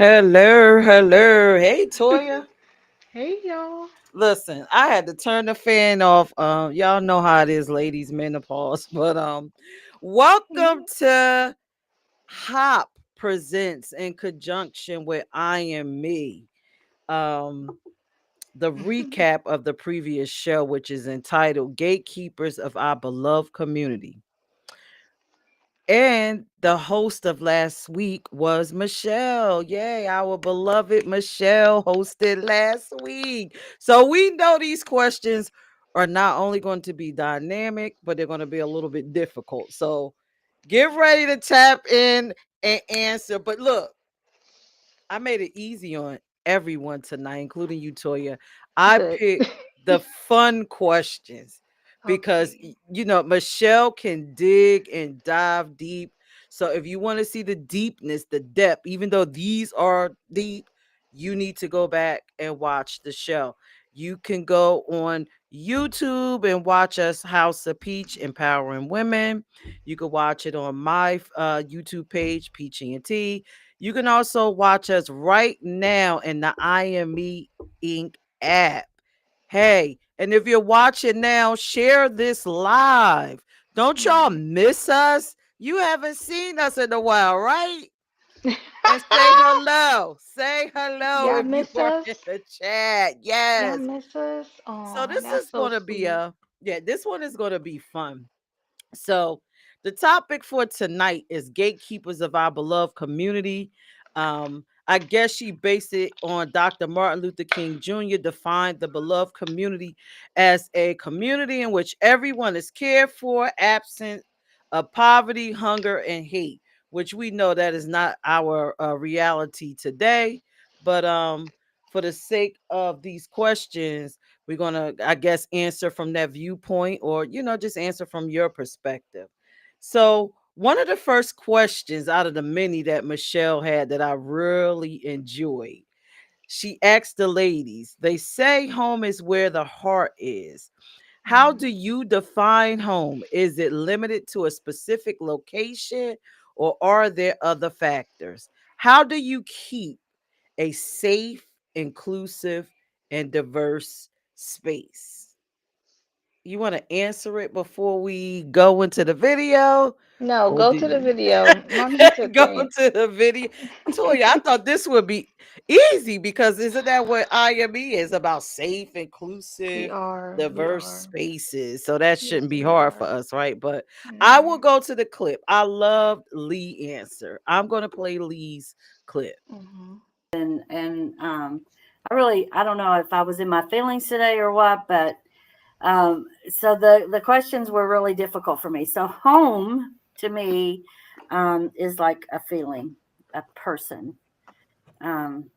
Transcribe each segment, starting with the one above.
Hello, hello. Hey, Toya. Hey y'all. Listen, I had to turn the fan off. Y'all know how it is, ladies, menopause. But welcome to Hop presents in conjunction with I Am Me. Um, the recap of the previous show, which is entitled Gatekeepers of Our Beloved Community. And the host of last week was Michelle. Yay, our beloved Michelle hosted last week. So we know these questions are not only going to be dynamic, but they're going to be a little bit difficult. So get ready to tap in and answer. But look, I made it easy on everyone tonight, including you, Toya. I Good. picked the fun questions because Okay. Michelle can dig and dive deep. So if you want to see the deepness, the depth, even though these are deep, you need to go back and watch the show. You can go on YouTube and watch us House of Peach Empowering Women. You can watch it on my YouTube page, Peachy and T. You can also watch us right now in the I Am Me Inc. app. Hey, and if you're watching now, share this live. Don't y'all Right. miss us? You haven't seen us in a while, right? And say hello. Say hello Y'all if you miss are us? in the chat. Y'all Yes. miss us? So Oh, this that's is so going to be sweet. this one is going to be fun. So, the topic for tonight is gatekeepers of our beloved community. I guess she based it on Dr. Martin Luther King Jr. defined the beloved community as a community in which everyone is cared for, absent of poverty, hunger, and hate, which we know that is not our reality today. But for the sake of these questions, we're going to, I guess, answer from that viewpoint or, just answer from your perspective. So, one of the first questions out of the many that Michelle had that I really enjoyed, she asked the ladies, they say home is where the heart is. How Mhm. do you define home? Is it limited to a specific location or are there other factors? How do you keep a safe, inclusive, and diverse space? You want to answer it before we go into the video? No, Or go do to the you video. No need to go think. to the video? Toya, I thought this would be easy because isn't that what IME is about? Safe, We inclusive, are. We diverse are. spaces. So that Yes, shouldn't be we hard for are. us, right? But I will Mhm. go to the clip. I loved Lee answer. I'm going to play Lee's clip. Mhm. And I don't know if I was in my feelings today or what, but so the questions were really difficult for me. So home to me is like a feeling, a person. Um,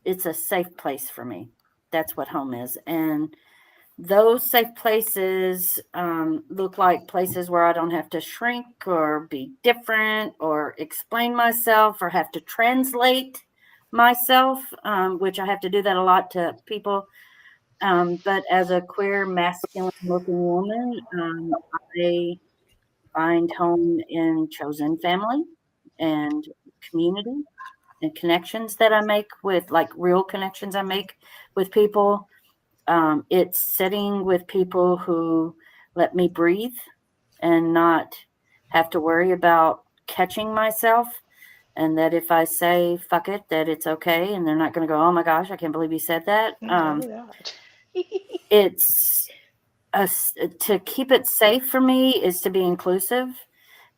it's a safe place for me. That's what home is, and those safe places look like places where I don't have to shrink or be different or explain myself or have to translate myself, which I have to do that a lot to people. But as a queer, masculine looking woman, I find home in chosen family and community and connections that I make with, like, real connections I make with people. It's sitting with people who let me breathe and not have to worry about catching myself. And that if I say fuck it, that it's okay. And they're not going to go, oh my gosh, I can't believe you said that. No, we're not. It's to keep it safe for me is to be inclusive.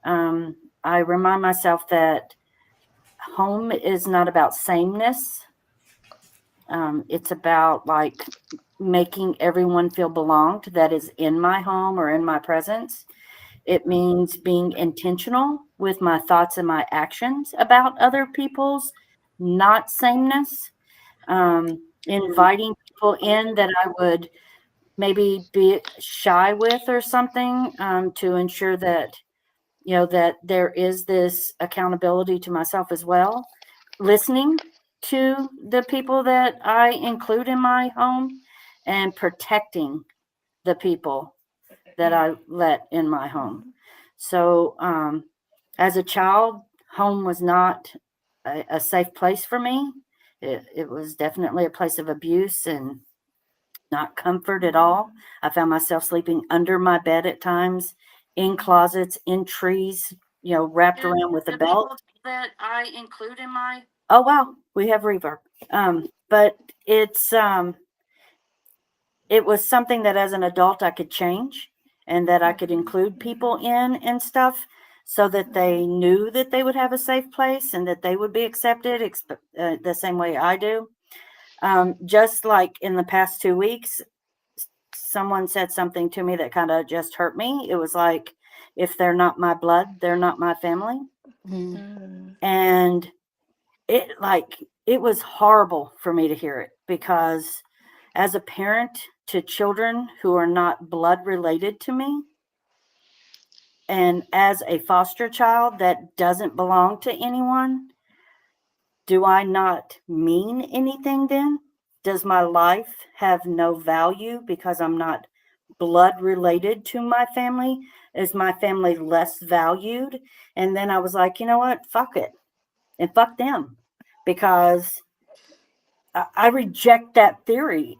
Um, I remind myself that home is not about sameness. It's about, like, making everyone feel belonged that is in my home or in my presence. It means being intentional with my thoughts and my actions about other people's not sameness. Inviting people in that I would maybe be shy with or something, to ensure that, that there is this accountability to myself as well. Listening to the people that I include in my home and protecting the people that I let in my home. Mhm. So, as a child, home was not a safe place for me. It was definitely a place of abuse and not comfort at all. I found myself sleeping under my bed at times, in closets, in trees, wrapped around with a belt. That I include in my. Oh wow, we have reverb. But it's it was something that as an adult I could change, and that I could include people in and stuff, so that they knew that they would have a safe place and that they would be accepted the same way I do. Just like in the past 2 weeks, someone said something to me that kind of just hurt me. It was like, if they're not my blood, they're not my family. Mm. And it was horrible for me to hear it, because as a parent to children who are not blood related to me, and as a foster child that doesn't belong to anyone, do I not mean anything then? Does my life have no value because I'm not blood related to my family? Is my family less valued? And then I was like, you know what? Fuck it. And fuck them. Because I reject that theory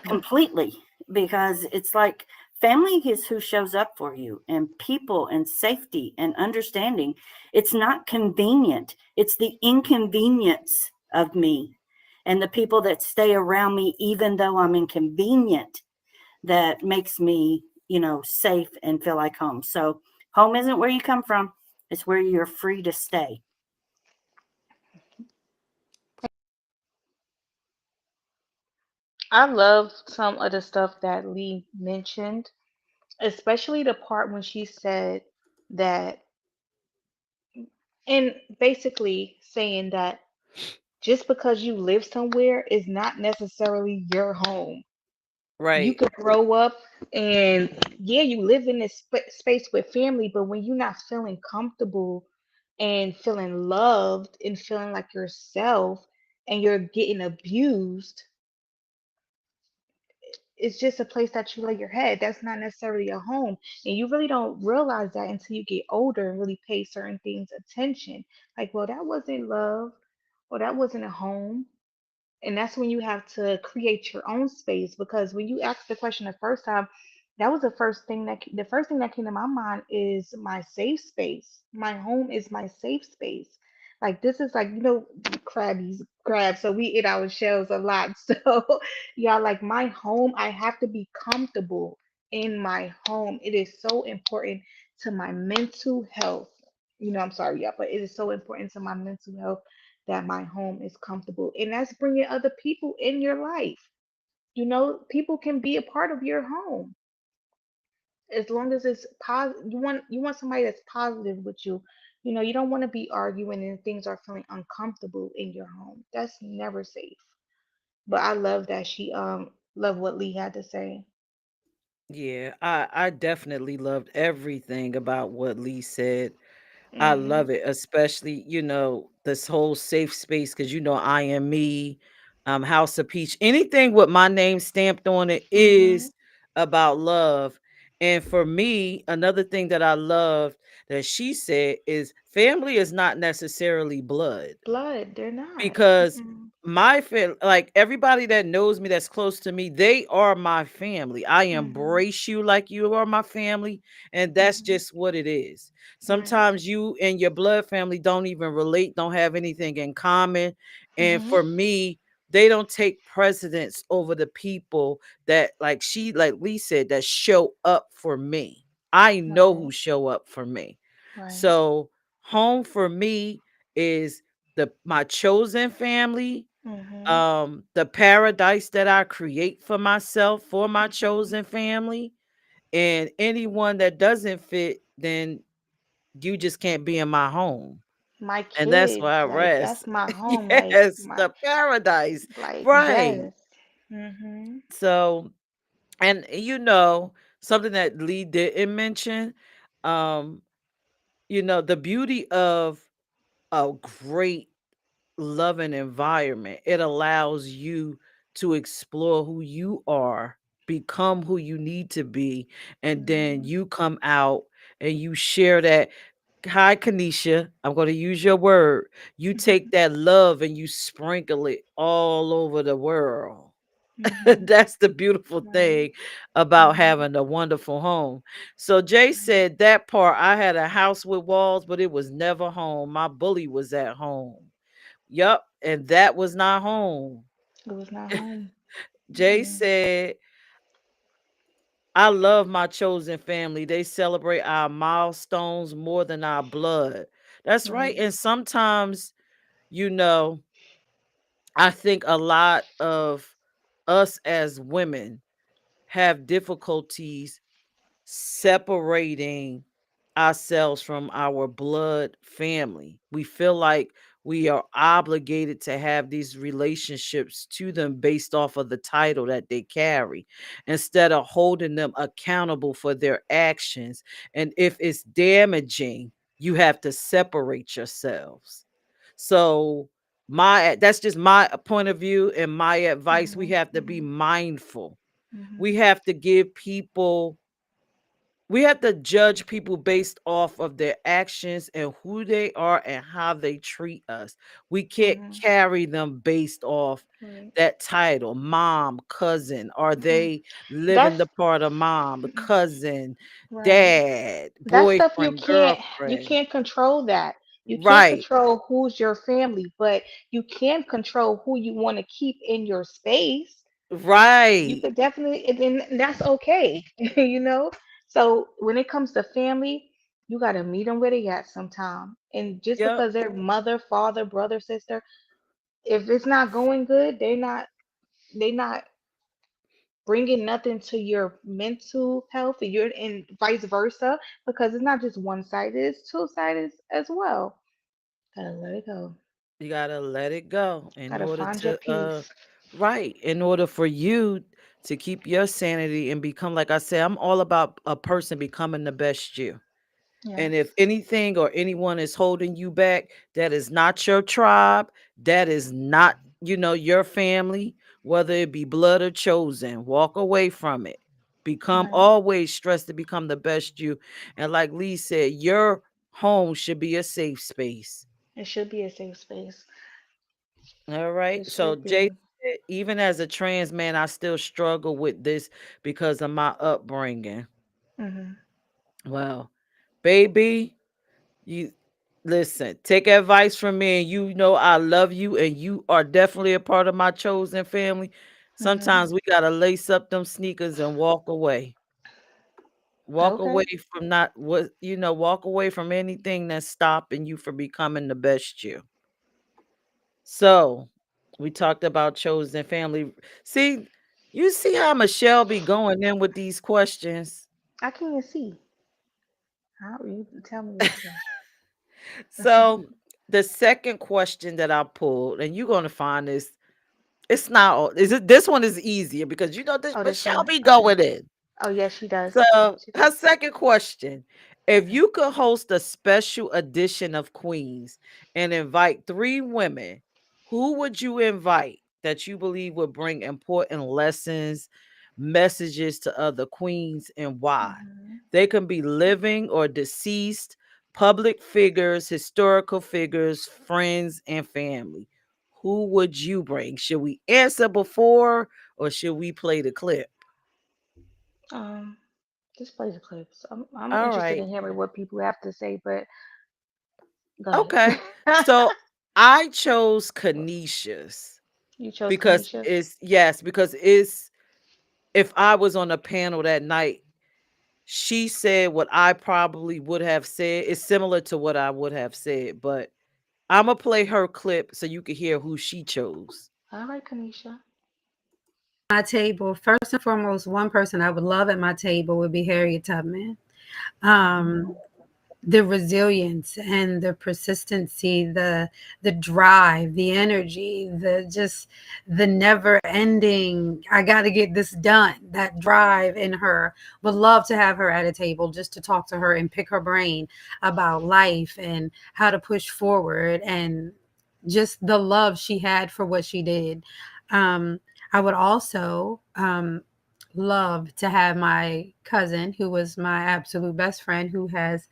completely, because it's like family is who shows up for you, and people and safety and understanding. It's not convenient. It's the inconvenience of me and the people that stay around me, even though I'm inconvenient, that makes me, safe and feel like home. So home isn't where you come from. It's where you're free to stay. I love some of the stuff that Lee mentioned, especially the part when she said that, and basically saying that just because you live somewhere is not necessarily your home. You Right. could grow up and, yeah, you live in this space with family, but when you're not feeling comfortable and feeling loved and feeling like yourself, and you're getting abused, it's just a place that you lay your head. That's not necessarily a home. And you really don't realize that until you get older and really pay certain things attention. Like, well, that wasn't love, or that wasn't a home. And that's when you have to create your own space, because when you asked the question the first time, that was the first thing that came to my mind is my safe space. My home is my safe space. Like, this is like, crabs, so we eat our shells a lot. So yeah, like my home, I have to be comfortable in my home. It is so important to my mental health. I'm sorry, yeah, but it is so important to my mental health that my home is comfortable. And that's bringing other people in your life. People can be a part of your home as long as it's positive. You want somebody that's positive with you. You don't want to be arguing and things are feeling uncomfortable in your home. That's never safe. But I love that she love what Lee had to say. Yeah, I definitely loved everything about what Lee said. I Mhm. love it, especially, this whole safe space, because I am me, House of Peach. Anything with my name stamped on it Mhm. is about love. And for me, another thing that I loved that she said is family is not necessarily blood, Blood, they're not. because Mm-mm. like everybody that knows me that's close to me, they are my family. I Mhm. embrace you like you are my family, and that's Mhm. just what it is. Right. Sometimes you and your blood family don't even relate, don't have anything in common, and Mhm. for me, they don't take precedence over the people that, like Lee said, that show up for me. I know Right. who show up for me. Right. So home for me is my chosen family, Mhm. the paradise that I create for myself, for my Mhm. chosen family. And anyone that doesn't fit, then you just can't be in my home. My And that's kids, why I like rest. that's my home, like Yes, my the paradise. like Right. yes. Mhm. So, and something that Lee didn't mention, um, the beauty of a great loving environment, it allows you to explore who you are, become who you need to be, and then Mhm. you come out and you share that. Hi, Kanisha. I'm going to use your word. You take that love and you sprinkle it all over the world. Mhm. That's the beautiful Right. thing about Mhm. having a wonderful home. So Jay Right. said that part, I had a house with walls, but it was never home. My bully was at home. Yup. And that was not home. It was not home. Jay Mm-mm. said, I love my chosen family. They celebrate our milestones more than our blood. That's right. Right. And sometimes, you know, I think a lot of us as women have difficulties separating ourselves from our blood family. We feel like we are obligated to have these relationships to them based off of the title that they carry instead of holding them accountable for their actions. And if it's damaging, you have to separate yourselves. So, my that's just my point of view and my advice. We Mhm. have to be Mhm. mindful. We Mhm. have to give people we have to judge people based off of their actions and who they are and how they treat us. We can't Mhm. carry them based off Right. that title, mom, cousin. Are Mm. they living That's the part of mom, cousin, right. dad, That stuff you boyfriend, can't girlfriend? control that. You can't Right, control who's your family, but you can control who you want to keep in your space. You right. could definitely, and that's okay, you know. So when it comes to family, you got to meet them where they at sometime. And just Yep. because they're mother, father, brother, sister, if it's not going good, they not bringing nothing to your mental health, and you're and vice versa, because it's not just one sided, it's two sided as well. Gotta let it go. You gotta let it go in Gotta order find your to peace. right, in order for you to keep your sanity and become, like I said, I'm all about a person becoming the best you. And if Yes. anything or anyone is holding you back, that is not your tribe, that is not, your family, whether it be blood or chosen, walk away from it. Become Right. always stressed to become the best you. And like Lee said, your home should be a safe space. It should be a safe space. All right. It So should Jay be. said, even as a trans man, I still struggle with this because of my upbringing. Hmm. Well, baby, you listen, take advice from me, and you know I love you, and you are definitely a part of my chosen family. Hmm. Sometimes we gotta lace up them sneakers and walk away. Walk away Okay. from not what walk away from anything that's stopping you from becoming the best you. So we talked about chosen family. See, you see how Michelle be going in with these questions. I can't see. How you tell me what to say? So the second question that I pulled, and you're gonna find this, it's not is it this one is easier because this Oh, this Michelle one. be Okay. going in. Oh, yes, she does. So She her does. second question: if Okay. you could host a special edition of Queens and invite three women, who would you invite that you believe would bring important lessons, messages to other queens, and why? Hmm. They can be living or deceased, public figures, historical figures, friends, and family. Who would you bring? Should we answer before or should we play the clip? Um, just play the clips. I'm All interested right. in hearing what people have to say, but go Okay. ahead. So I chose Canisius You chose because Kanisha. it's if I was on a panel that night, she said what I probably would have said. It's similar to what I would have said, but I'm gonna play her clip so you can hear who she chose. All right, Kanisha. My table, first and foremost, one person I would love at my table would be Harriet Tubman. Um, the resilience and the persistency, the drive, the energy, the never ending, I got to get this done, that drive in her. Would love to have her at a table just to talk to her and pick her brain about life and how to push forward and just the love she had for what she did. um, I would also love to have my cousin, who was my absolute best friend, who has,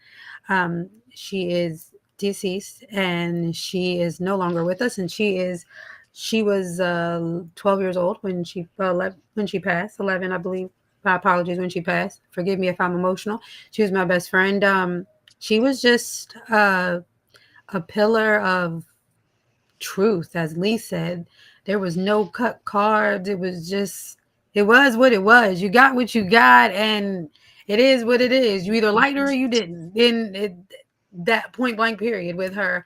um, she is deceased and she is no longer with us, and she was 12 years old when when she passed, 11, I believe. My apologies, when she passed. Forgive me if I'm emotional. She was my best friend. She was just a pillar of truth, as Lee said. There was no cut cards. It was just, it was what it was. You got what you got, and it is what it is. You either liked her or you didn't. That point blank period with her.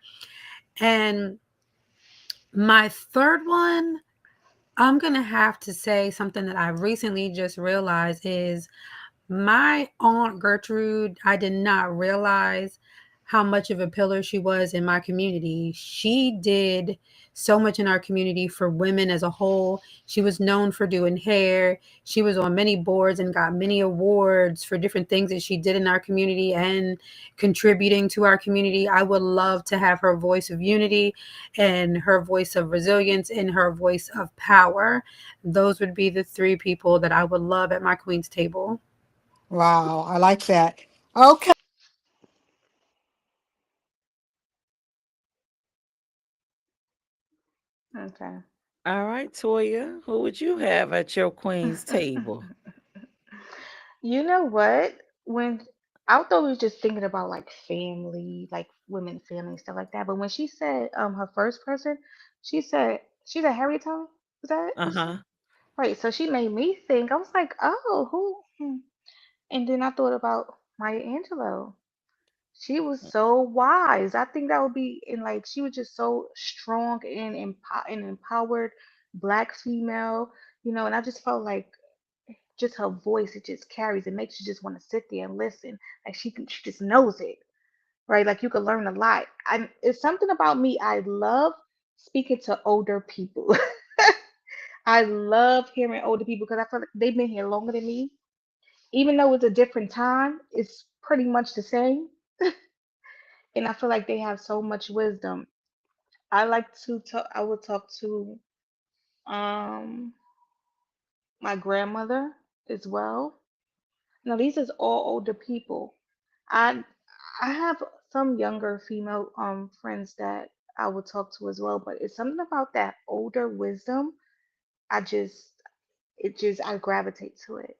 And my third one, I'm gonna have to say something that I recently just realized is my Aunt Gertrude. I did not realize how much of a pillar she was in my community. She did so much in our community for women as a whole. She was known for doing hair. She was on many boards and got many awards for different things that she did in our community and contributing to our community. I would love to have her voice of unity and her voice of resilience and her voice of power. Those would be the three people that I would love at my queen's table. Wow, I like that. Okay. Okay. All right, Toya, who would you have at your queen's table? You know what? When I thought we was just thinking about like family, like women family stuff like that. But when she said her first person, she said Harriet Tubman. Was that it? Uh-huh. Right. So she made me think. I was like, oh, who? And then I thought about Maya Angelou. She was so wise. I think that would be and like she was just so strong and empowered black female, and I just felt like just her voice, it just carries, it makes you just want to sit there and listen. Like she just knows it, right? Like you could learn a lot. It's something about me. I love speaking to older people. I love hearing older people because I feel like they've been here longer than me. Even though it's a different time, it's pretty much the same. And I feel like they have so much wisdom. I like to talk. I would talk to um my grandmother as well. Now these is all older people. I I have some younger female friends that I would talk to as well, but it's something about that older wisdom. I just I gravitate to it.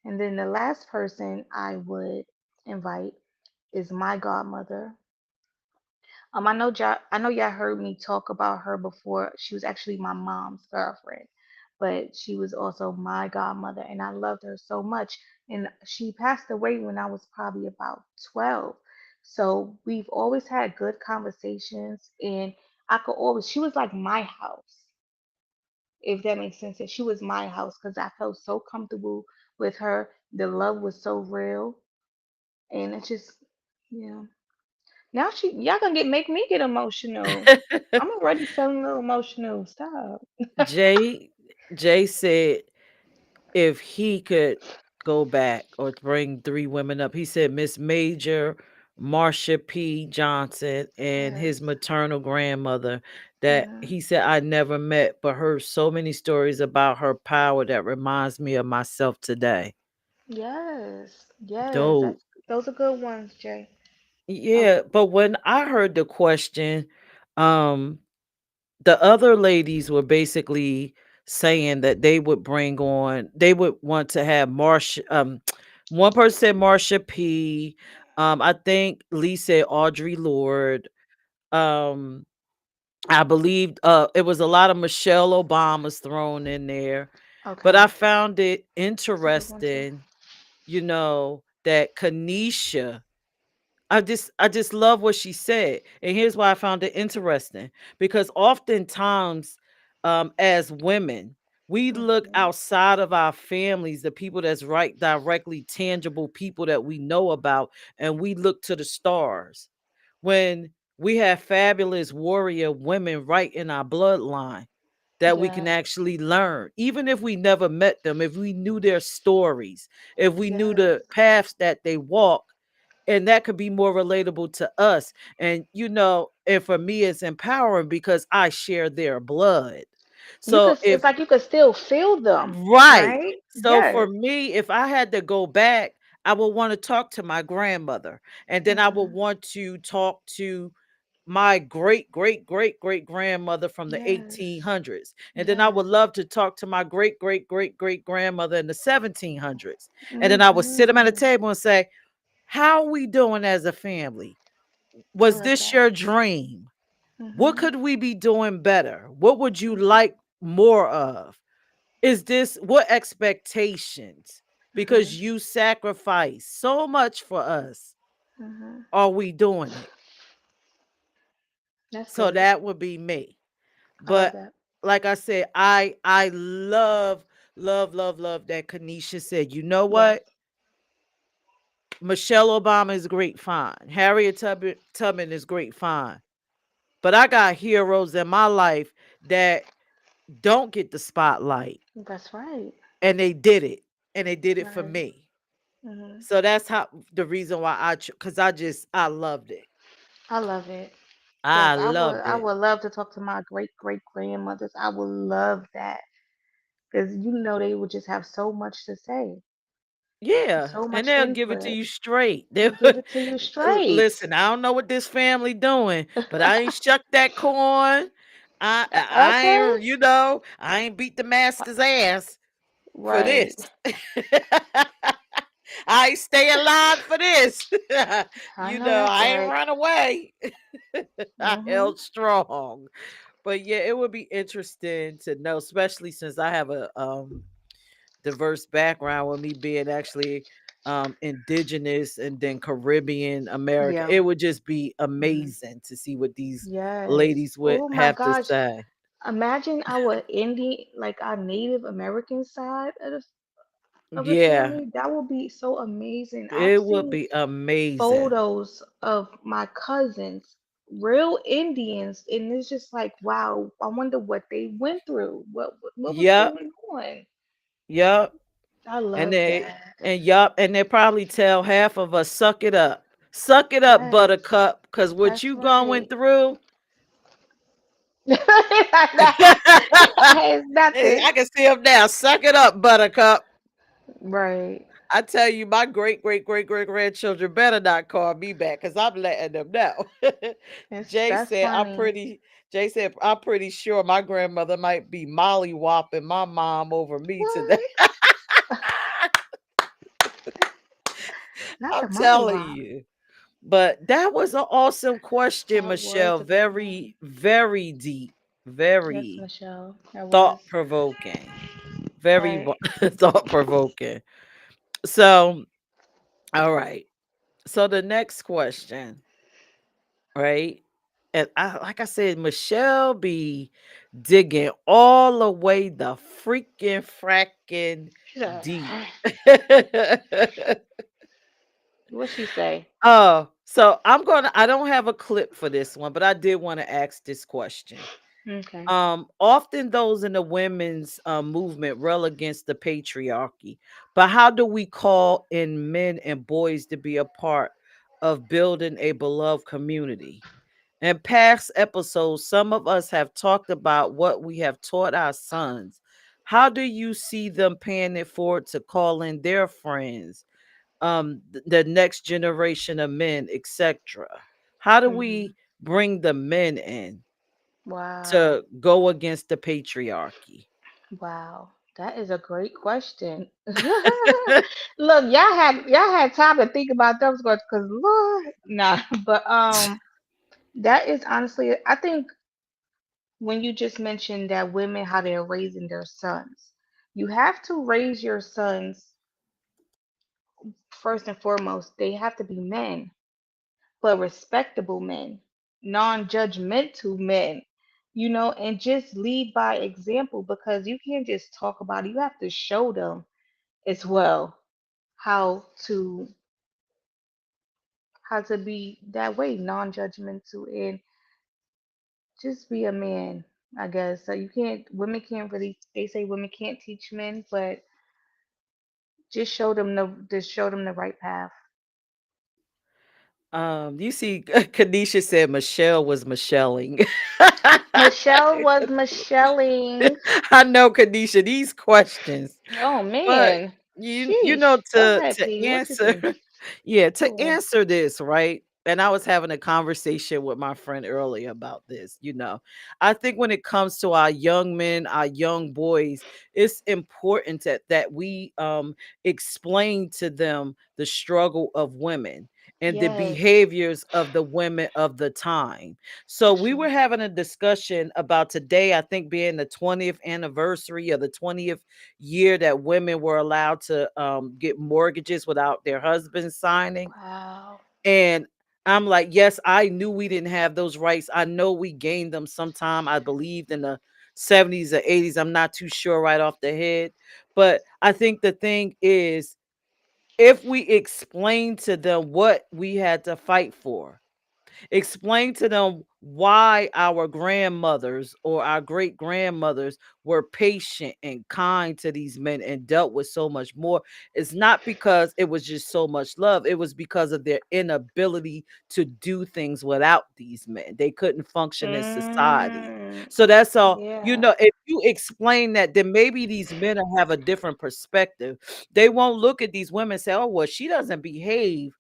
And then the last person I would invite is my godmother. I know y'all heard me talk about her before. She was actually my mom's girlfriend, but she was also my godmother, and I loved her so much. And she passed away when I was probably about 12. So we've always had good conversations, and she was like my house, if that makes sense. And she was my house because I felt so comfortable with her. The love was so real, and it just, yeah. Now y'all gonna make me get emotional. I'm already feeling a little emotional. Stop. Jay Jay said if he could go back or bring three women up, he said Miss Major, Marsha P. Johnson, and his Yes. maternal grandmother that Yeah. he said I never met but heard so many stories about her power that reminds me of myself today. Yes. Yes. Dope. Those are good ones, Jay. I Yeah, but when I heard the question, um, the other ladies were basically saying that they would want to have Marsha, one person said Marsha P. I think Lee said Audrey Lorde. Um, I believe it was a lot of Michelle Obama's thrown in there. But I okay. found it That's a good one too. interesting, that Kanisha, I just love what she said. And here's why I found it interesting. Because oftentimes, as women, we look Hmm. outside of our families, the people that's right directly tangible people that we know about, and we look to the stars. When we have fabulous warrior women right in our bloodline that we can Yes. actually learn, even if we never met them, if we knew their stories, if we knew Yes. the paths that they walk, and that could be more relatable to us. And for me it's empowering because I share their blood. You So could, if it's like you could still feel them, right. right? So for Yes. me, if I had to go back, I would want to talk to my grandmother, and then I would Mhm. want to talk to my great great great great grandmother from the Yes. 1800s, and then I would Yes. love to talk to my great great great great grandmother in the 1700s, and then I would sit them at a Mhm. table and say, how are we doing as a family? I Was love this that. your dream? What Mhm. could we be doing better? What would you like more of? Is this what expectations? Mhm. Because you sacrifice so much for us. Mhm. Are we doing it? That's So good. that would be me. I love But that. like I said, I love that Kanisha said, you know Yes. what? Michelle Obama is great fine. Harriet Tubman is great fine. But I got heroes in my life that don't get the spotlight, That's right. and they did it. And they did it for Right. me. Mhm. So that's how the reason why cuz I loved it. I love it. Yes, I loved I it. would love to talk to my great great grandmothers. I would love that because you know they would just have so much to say, Yeah, so and much they'll give it to input. you straight. They Give it to you straight. listen, I don't know what this family doing, but I ain't shucked that corn. I Okay. ain't, I ain't beat the master's ass for this. Right. I ain't stay alive for this. I know that's I ain't right. run away. I Mhm. held strong. But yeah, it would be interesting to know, especially since I have a diverse background with me being actually indigenous and then Caribbean American. Yeah. It would just be Mhm. amazing to see what these Yes. ladies would Oh my have to gosh. say. Imagine our Indian, like our Native American side of the Yeah, family. That would be so amazing. I've it would seen be amazing. photos of my cousins, real Indians, and it's just like, wow, I wonder what they went through. What was Yep, going on? yep. I And love they that. and they probably tell half of us, suck it up. Suck it up, Yes, buttercup, because what that's you going right. through. It's nothing. I can see him now. Suck it up, buttercup. Right. I tell you, my great great great great grandchildren better not call me back because I'm letting them know. Jay That's said I'm funny. pretty. Jay said I'm pretty sure my grandmother might be molly whopping my mom over me today. What? Not the I'm telling mollywop. you. But that was an awesome question, That was Michelle. a good one. Very very deep, Yes, very Michelle. That was. thought provoking, Right. thought provoking. So, all right. So the next question, right? And like I said, Michelle be digging all the way the freaking fracking She's like, deep. what she say? Oh, so I don't have a clip for this one, but I did want to ask this question. Okay. Often those in the women's movement rail against the patriarchy, but how do we call in men and boys to be a part of building a beloved community? In past episodes, some of us have talked about what we have taught our sons. How do you see them paying it forward to call in their friends, the next generation of men, etc.? How do Hmm. we bring the men in Wow. to go against the patriarchy? Wow. That is a great question. Look, y'all had time to think about those questions because Lord, nah. But that is honestly, I think when you just mentioned that women how they're raising their sons, you have to raise your sons first and foremost. They have to be men, but respectable men, non-judgmental men, and just lead by example because you can't just talk about it. You have to show them as well how to be that way, non-judgmental, and just be a man, I guess. So you can't women can't really they say women can't teach men, but just show them the right path. You see, Kanisha said Michelle was Michelling. Michelle was Michelling. I know, Kanisha, these questions, Oh but man. you know, Sheesh. Go ahead, to P. What you answer, think? yeah, to Oh, answer this, right? And I was having a conversation with my friend earlier about this. I think when it comes to our young men, our young boys, it's important that we explain to them the struggle of women and the yes. behaviors of the women of the time. So For we were sure. having a discussion about today, I think being the 20th anniversary of the 20th year that women were allowed to get mortgages without their husbands signing. Wow. And I'm like, yes, I knew we didn't have those rights. I know we gained them sometime, I believed in the 70s or 80s. I'm not too sure right off the head. But I think the thing is, if we explain to them what we had to fight for, explain to them why our grandmothers or our great grandmothers were patient and kind to these men and dealt with so much more. It's not because it was just so much love, it was because of their inability to do things without these men. They couldn't function in society. Mm, So that's all. yeah. If you explain that, then maybe these men will have a different perspective. They won't look at these women and say, oh, well, she doesn't behave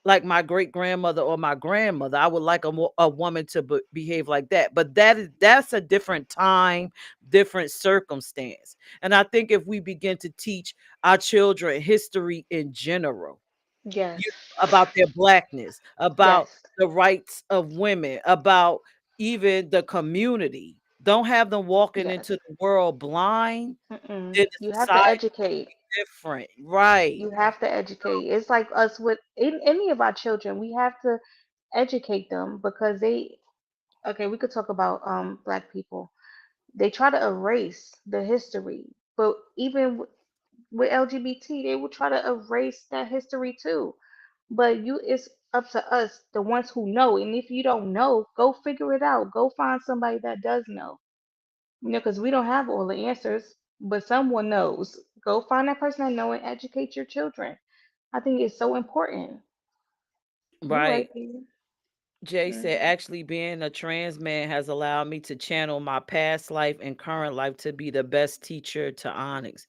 like my great grandmother or my grandmother. I would like a woman to behave like that. But that's a different time, different circumstance. And I think if we begin to teach our children history in general, Yes. about their blackness, about Yes. the rights of women, about even the community, don't have them walking Yes. into the world blind, Mm-mm. then You the have to society educate. is different, right? You have to educate. It's like us with any of our children. We have to educate them because they. Okay, we could talk about black people. They try to erase the history, but even with LGBT, they will try to erase that history too. But it's up to us, the ones who know. And if you don't know, go figure it out. Go find somebody that does know. Because we don't have all the answers, but someone knows. Go find that person that know and educate your children. I think it's so important. You're right, Right. Peter. Jay said, Mm. actually, being a trans man has allowed me to channel my past life and current life to be the best teacher to Onyx.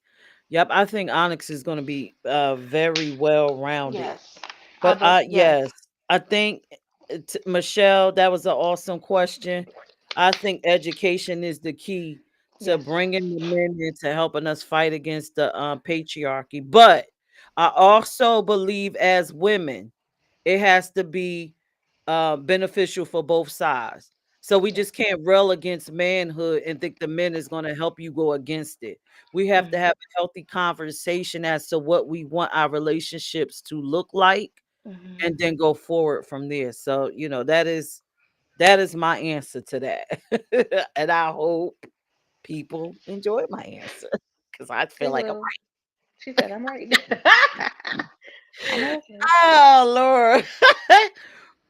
Yep, I think Onyx is going to be very well rounded. Yes. But Yes. yes, I think Michelle, that was an awesome question. I think education is the key to Yes. bringing the men into helping us fight against the patriarchy. But I also believe as women, it has to be beneficial for both sides. So we Yes. just can't rail against manhood and think the men is going to help you go against it. We have to Mm-hmm. have a healthy conversation as to what we want our relationships to look like Mm-hmm. and then go forward from there. So, that is my answer to that. And I hope people enjoy my answer because I feel They like I'm will. She said, I'm right. I know that's right. right. Oh Lord.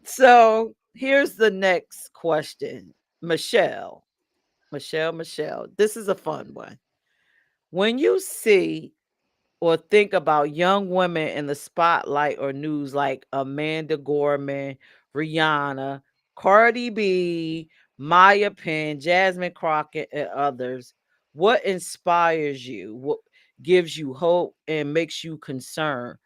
So here's the next question. Michelle. Michelle. This is a fun one. When you see or think about young women in the spotlight or news like Amanda Gorman, Rihanna, Cardi B, Maya Penn, Jasmine Crockett, and others, what inspires you? What gives you hope and makes you concerned?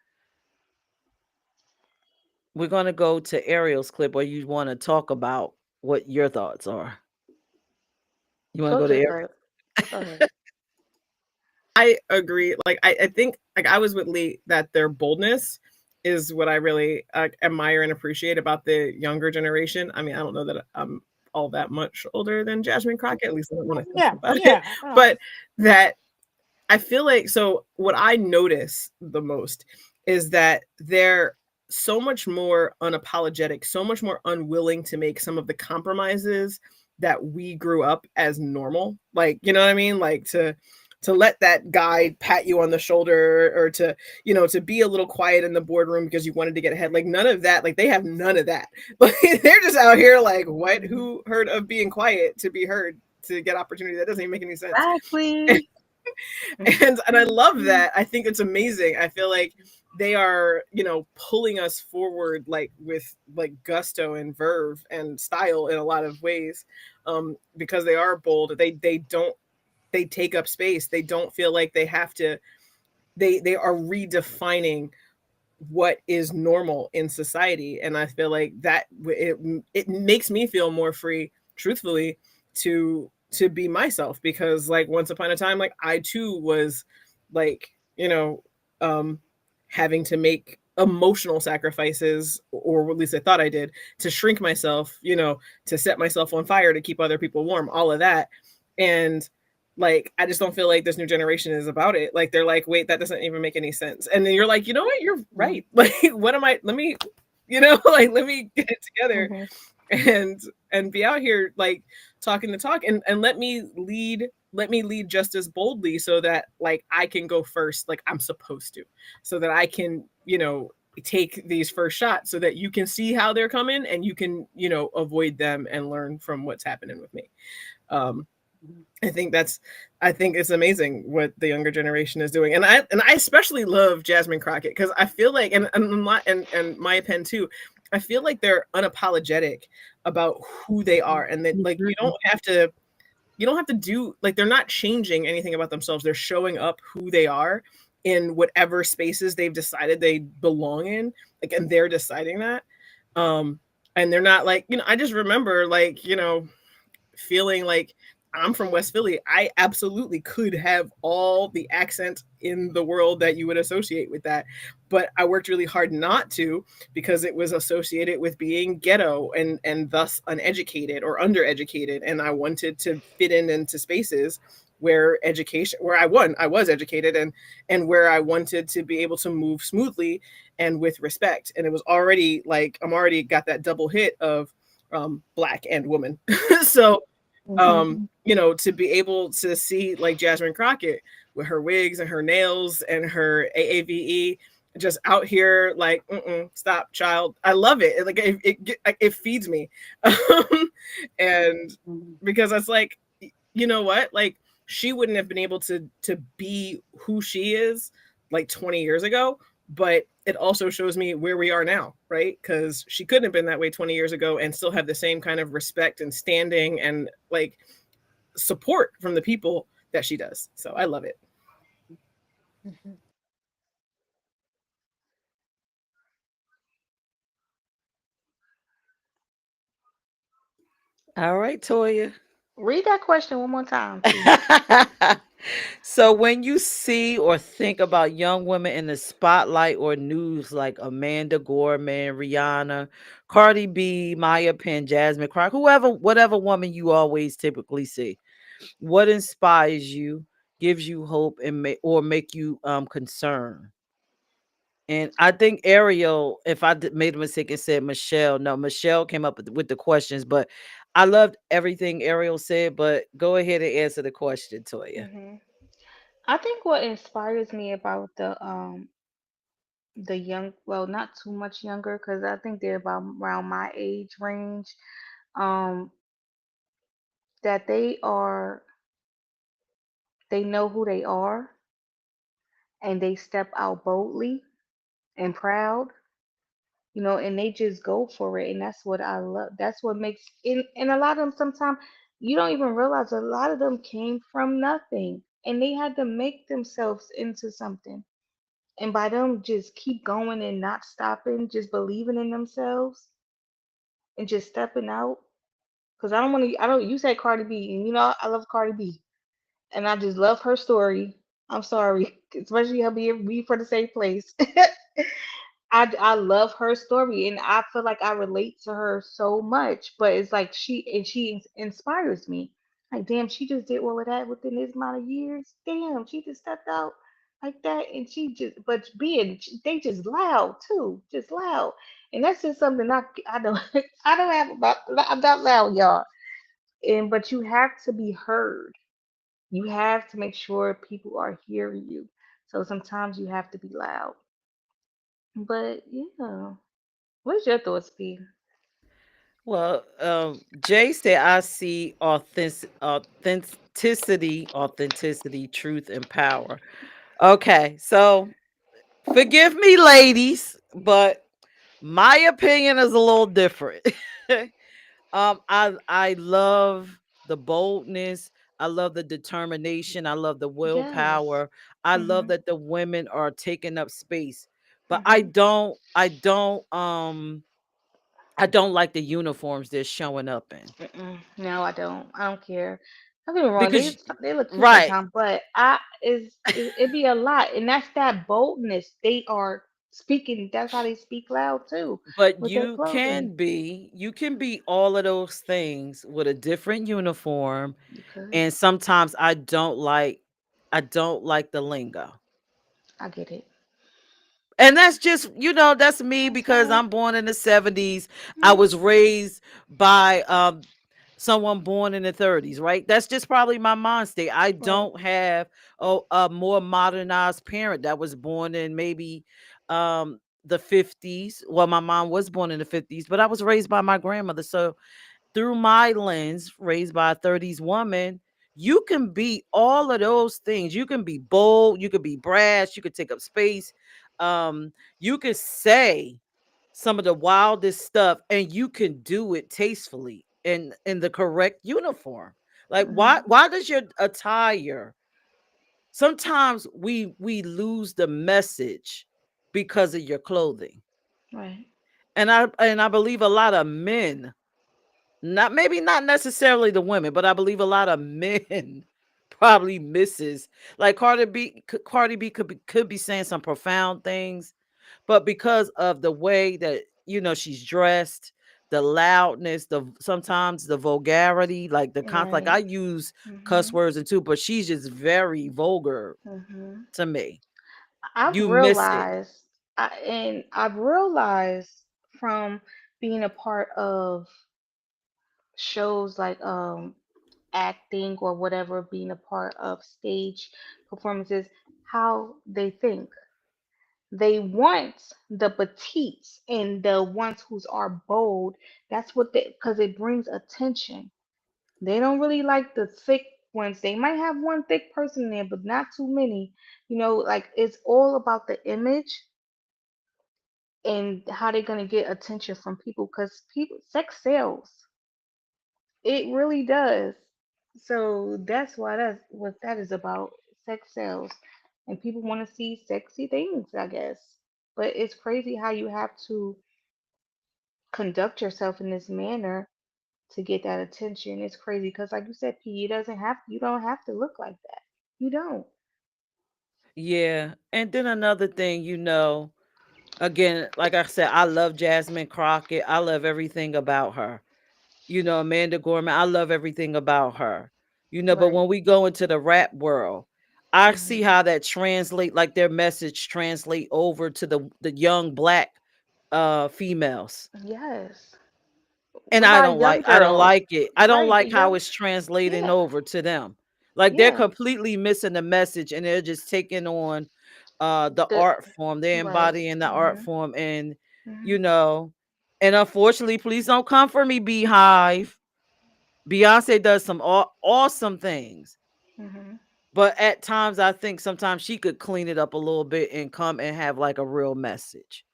We're going to go to Ariel's clip, or you want to talk about what your thoughts are. You want to Go go to to Ariel? her. Go ahead. I agree. Like I think like I was with Lee that their boldness is what I really admire and appreciate about the younger generation. I mean, I don't know that I'm all that much older than Jasmine Crockett. At least I don't want to think Yeah, about it. yeah. But that I feel like so what I notice the most is that they're so much more unapologetic, so much more unwilling to make some of the compromises that we grew up as normal. Like, you know what I mean? Like to let that guy pat you on the shoulder or to, to be a little quiet in the boardroom because you wanted to get ahead. Like none of that. Like they have none of that. Like they're just out here like, what? Who heard of being quiet to be heard to get opportunity? That doesn't even make any sense. Exactly. And I love that. I think it's amazing. I feel like they are, you know, pulling us forward like with like gusto and verve and style in a lot of ways, because they are bold. They don't, they take up space. They don't feel like they have to. They are redefining what is normal in society, and I feel like that it makes me feel more free, truthfully, to be myself, because like once upon a time, like I too was like, you know, um having to make emotional sacrifices, or at least I thought I did, to shrink myself, you know, to set myself on fire to keep other people warm, all of that. And like I just don't feel like this new generation is about it. Like they're like, wait, that doesn't even make any sense. And then you're like, you know what, you're right. Like what am I, let me, you know, like let me get it together Hmm. and be out here like talking the talk, and let me lead just as boldly, so that like I can go first like I'm supposed to, so that I can, you know, take these first shots, so that you can see how they're coming and you can, you know, avoid them and learn from what's happening with me. um I think that's, I think it's amazing what the younger generation is doing, and I especially love Jasmine Crockett, because I feel like, and Maya Penn too. I feel like they're unapologetic about who they are, and that like Mhm. you don't have to do, like they're not changing anything about themselves. They're showing up who they are in whatever spaces they've decided they belong in, like, and they're deciding that. Um, and they're not like, you know, I just remember like, you know, feeling like I'm from West Philly. I absolutely could have all the accent in the world that you would associate with that. But I worked really hard not to, because it was associated with being ghetto and thus uneducated or undereducated. And I wanted to fit in into spaces where education, where I was educated, and where I wanted to be able to move smoothly and with respect. And it was already like I'm already got that double hit of black and woman. So Hmm. you know, to be able to see like Jasmine Crockett with her wigs and her nails and her AAVE just out here like, stop, child. I love it. Like it feeds me. And because it's like, you know what? Like she wouldn't have been able to be who she is like 20 years ago, but it also shows me where we are now, right? Because she couldn't have been that way 20 years ago and still have the same kind of respect and standing and like support from the people that she does. So I love it. Mhm. All right, Toya. Read that question one more time, please. So when you see or think about young women in the spotlight or news like Amanda Gorman, Rihanna, Cardi B, Maya Penn, Jasmine Crockett, whoever, whatever woman you always typically see, what inspires you, gives you hope, and make you concerned? And I think Ariel, if I made a mistake and said Michelle, no, Michelle came up with the questions, but I loved everything Ariel said. But go ahead and answer the question, Toya. Hmm. I think what inspires me about the young, well, not too much younger, because I think they're about around my age range. Um, that they know who they are, and they step out boldly and proud, and they just go for it, and that's what I love. That's what makes, and a lot of them sometimes you don't even realize a lot of them came from nothing, and they had to make themselves into something. And by them just keep going and not stopping, just believing in themselves and just stepping out. Cause I don't want to. I don't. You said Cardi B, and I love Cardi B, and I just love her story. I'm sorry, especially her being we for the same place. I love her story, and I feel like I relate to her so much. But it's like she inspires me. Like, damn, she just did all of that within this amount of years. Damn, she just stepped out like that, and she just but being they just loud too, just loud, and that's just something I don't I don't have about. I'm not loud, y'all. And but you have to be heard. You have to make sure people are hearing you. So sometimes you have to be loud. But yeah. What's your thoughts, P? Well, Jay said, I see authenticity, truth, and power. Okay, so Forgive me, ladies, but my opinion is a little different. I love the boldness. I love the determination. I love the Yes. willpower. I love Mhm. that the women are taking up space. But Mhm. I don't like the uniforms they're showing up in. Mm-mm. No, I don't. I don't care. Don't get me wrong. Because They look cute right, sometimes, but it be a lot, and that's that boldness. They are speaking. That's how they speak loud too, but with their clothing. you can be all of those things with a different uniform. You could. And sometimes I don't like the lingo. I get it. And that's just, that's me That's because fine. I'm born in the 70s. I Mhm. was raised by someone born in the 30s, right? That's just probably my mind state. I Right. don't have a more modernized parent that was born in maybe the 50s. Well, my mom was born in the 50s, but I was raised by my grandmother. So through my lens, raised by a 30s woman, you can be all of those things. You can be bold, you could be brash, you could take up space. You could say some of the wildest stuff and you can do it tastefully in the correct uniform. Like Mhm. why does your attire sometimes we lose the message because of your clothing. Right. And I believe a lot of men, not maybe not necessarily the women, but I believe a lot of men probably misses like Cardi B could be saying some profound things, but because of the way that she's dressed, the loudness, the sometimes the vulgarity, like like I Right. use cuss Mhm. words and too, but she's just very vulgar Mhm. to me. I've You miss it. realized, and I've realized from being a part of shows like acting or whatever, being a part of stage performances, how they think. They want the petites and the ones who are bold. That's what they, because it brings attention. They don't really like the thick ones. They might have one thick person there, but not too many. Like it's all about the image and how they're gonna get attention from people because people sex sells. It really does. So that's why that's what that is about. Sex sells. And people want to see sexy things, I guess. But it's crazy how you have to conduct yourself in this manner to get that attention. It's crazy because like you said, P, it doesn't have you don't have to look like that. You don't. Yeah. And then another thing, again, like I said, I love Jasmine Crockett. I love everything about her. Amanda Gorman, I love everything about her. But Right. when we go into the rap world, I see Hmm. how that translate, like their message translate over to the young black females. Yes. And What about young I don't girls? like it. I don't Right, the like how young it's translating yeah. over to them. Like they're Yeah. completely missing the message and they're just taking on the The art form. They're right. embodying the art Hmm. form and Hmm. you know, and unfortunately, please don't come for me, Beehive. Beyonce does some awesome things, Hmm. but at times I think sometimes she could clean it up a little bit and come and have like a real message,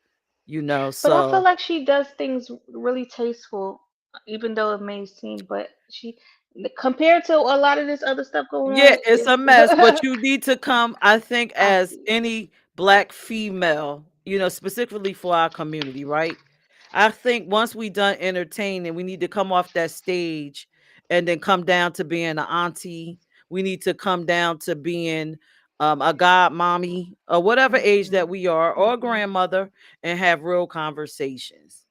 But I feel So like she does things really tasteful, even though it may seem, but she, compared to a lot of this other stuff going yeah, on, it's a is mess, but you need to come, I think, I as see. any black female, specifically for our community, right? I think once we done entertaining, we need to come off that stage and then come down to being an auntie. We need to come down to being a god mommy or whatever age that Hmm. we are, or a Hmm. grandmother, and have real conversations.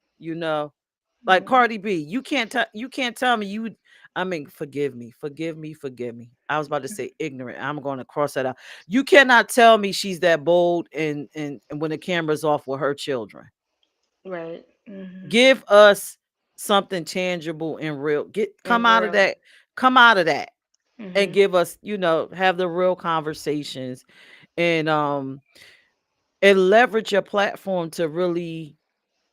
Like Yeah. Cardi B, you can't tell me you. I mean, forgive me. I was about to say ignorant. I'm going to cross that out. You cannot tell me she's that bold and when the camera's off with her children. Right. Hmm. Give us something tangible and real. And Come out of real. that. Come out of that and Hmm. give us, have the real conversations and and leverage your platform to really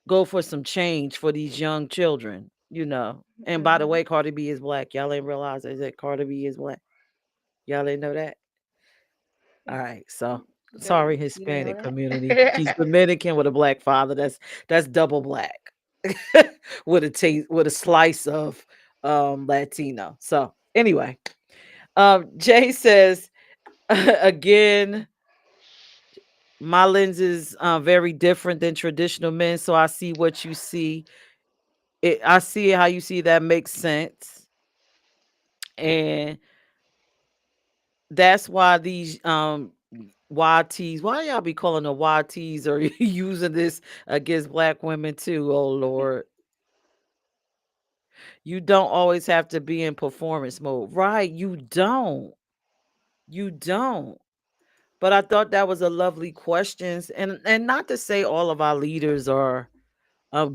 go for some change for these young children. And by the Hmm. way, Cardi B is black. Y'all ain't realize that Cardi B is black. Y'all ain't know that. All right, so. Sorry, You didn't Hispanic know community. She's that? Dominican with a black father. That's double black. With a taste with a slice of Latino. So anyway, Jay says again, my lens is very different than traditional men, so I see what you see. I see how you see that makes sense. And that's why these YTs, why y'all be calling the YTs or using this against black women too? Oh Lord. You don't always have to be in performance mode. Right, you don't. You don't. But I thought that was a lovely questions, and not to say all of our leaders are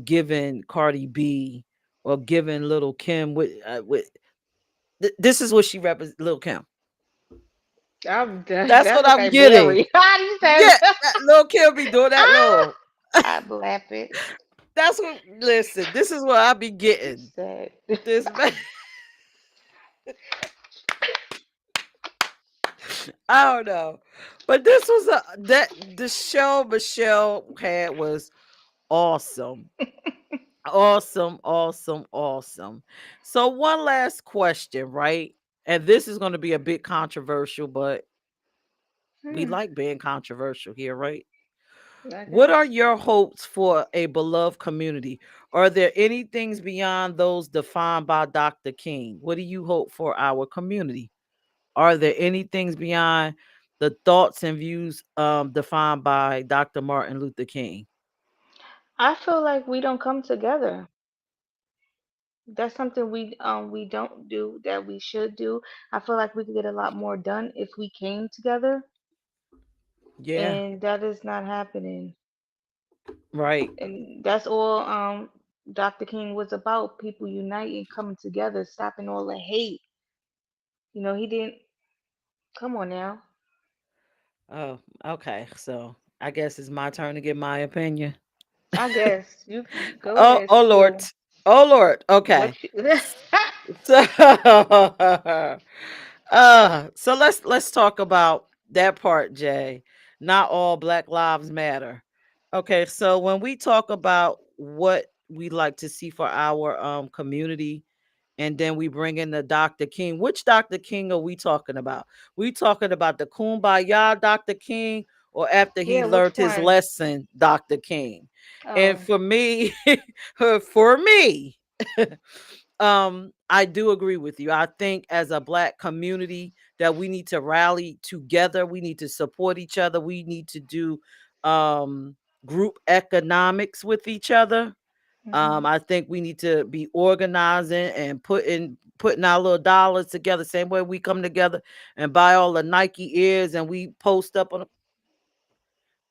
giving Cardi B or giving Little Kim with this is what she represents, Little Kim. I'm done. That's That's what I'm okay, getting. Mary. I just said, Yeah, Little Kim be doing that ah, little. I'm laughing. That's what. Listen, this is what I be She getting. said, This man, I don't know, but this was that the show Michelle had was awesome. Awesome, awesome, awesome. So one last question, right? And this is going to be a bit controversial, but we hmm, like being controversial here, right? I What are guess. your hopes for a beloved community? Are there any things beyond those defined by Dr. King? What do you hope for our community? Are there any things beyond the thoughts and views defined by Dr. Martin Luther King? I feel like we don't come together. That's something we don't do that we should do. I feel like we could get a lot more done if we came together, Yeah, and that is not happening. right. And that's all Dr. King was about, people uniting, coming together, stopping all the hate. He didn't come on now. Oh, okay. So I guess it's my turn to give my opinion. I guess you go Oh, ahead, oh Lord. spill Oh Lord. Okay. what you So, so let's talk about that part, Jay. Not all Black Lives Matter. Okay, so when we talk about what we like to see for our community, and then we bring in the Dr. King. Which Dr. King are we talking about? We talking about the Kumbaya Dr. King, or after he Yeah, which learned his one? lesson, Dr. King? And Oh. for me, for me, I do agree with you. I think as a black community that we need to rally together. We need to support each other. We need to do um group economics with each other. Hmm. I think we need to be organizing and putting our little dollars together. Same way we come together and buy all the Nike ears and we post up on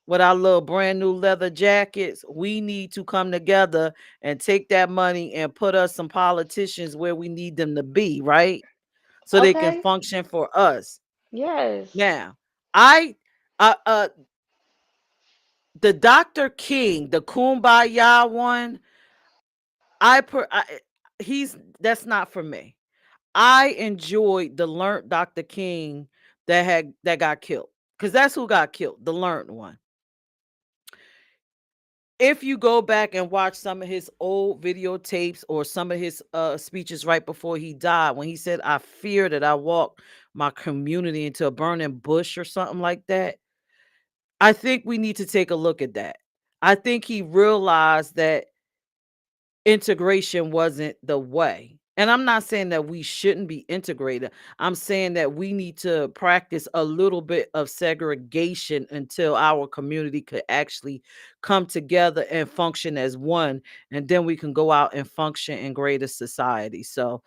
with our little brand new leather jackets. We need to come together and take that money and put us some politicians where we need them to be, right? So they can Okay. function for us. Yes. Now, I the Dr. King, the Kumbaya one, he's that's not for me. I enjoyed the learned Dr. King that got killed. Because that's who got killed, the learned one. If you go back and watch some of his old videotapes or some of his speeches right before he died, when he said, I fear that I walk my community into a burning bush or something like that, I think we need to take a look at that. I think he realized that integration wasn't the way. And I'm not saying that we shouldn't be integrated. I'm saying that we need to practice a little bit of segregation until our community could actually come together and function as one. And then we can go out and function in greater society. So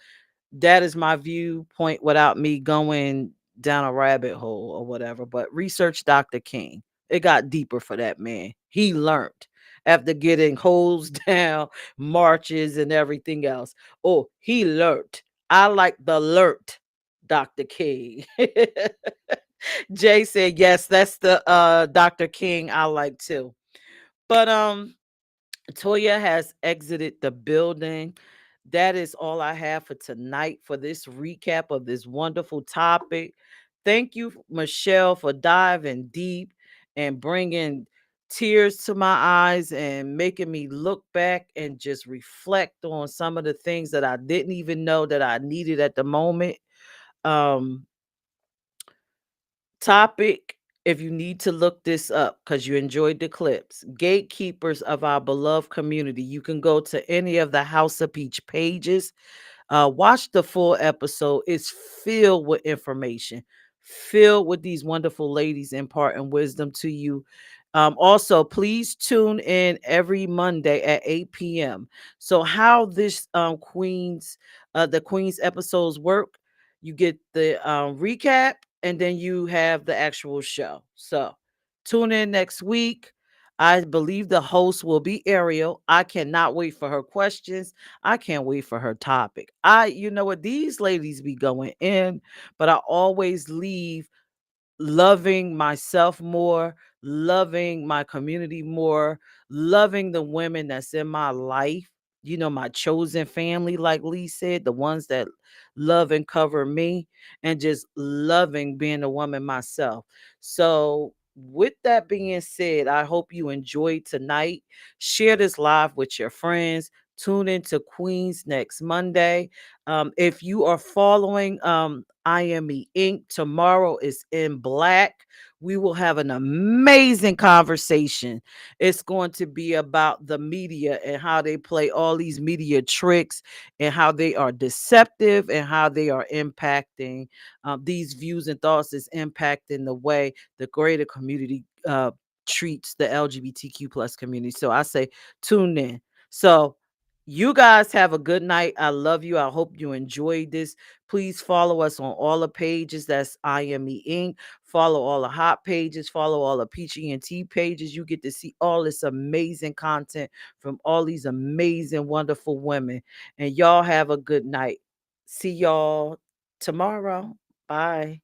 that is my viewpoint without me going down a rabbit hole or whatever. But research Dr. King. It got deeper for that man. He learned after getting hosed down, marches, and everything else. Oh, he learned. I like the alert, Dr. King. Jay said, yes, that's the Dr. King I like too. But Toya has exited the building. That is all I have for tonight for this recap of this wonderful topic. Thank you, Michelle, for diving deep. and bringing tears to my eyes and making me look back and just reflect on some of the things that I didn't even know that I needed at the moment. Um, Topic, if you need to look this up because you enjoyed the clips, gatekeepers of our beloved community. You can go to any of the House of Peach pages. Watch the full episode. It's filled with information, filled with these wonderful ladies imparting wisdom to you. Also, please tune in every Monday at 8 p.m. So, how this the Queen's episodes work, you get the recap and then you have the actual show. So, tune in next week. I believe the host will be Ariel. I cannot wait for her questions. I can't wait for her topic. You know what, these ladies be going in, but I always leave loving myself more, loving my community more, loving the women that's in my life, my chosen family, like Lee said, the ones that love and cover me, and just loving being a woman myself. So, with that being said, I hope you enjoyed tonight. Share this live with your friends. Tune into Queens next Monday. If you are following IME Inc., tomorrow is in black. We will have an amazing conversation. It's going to be about the media and how they play all these media tricks and how they are deceptive and how they are impacting these views and thoughts is impacting the way the greater community treats the LGBTQ plus community. So I say tune in. So you guys have a good night. I love you. I hope you enjoyed this. Please follow us on all the pages. That's IME Inc. Follow all the hot pages. Follow all the Peachy and Tea pages. You get to see all this amazing content from all these amazing, wonderful women. And y'all have a good night. See y'all tomorrow. Bye.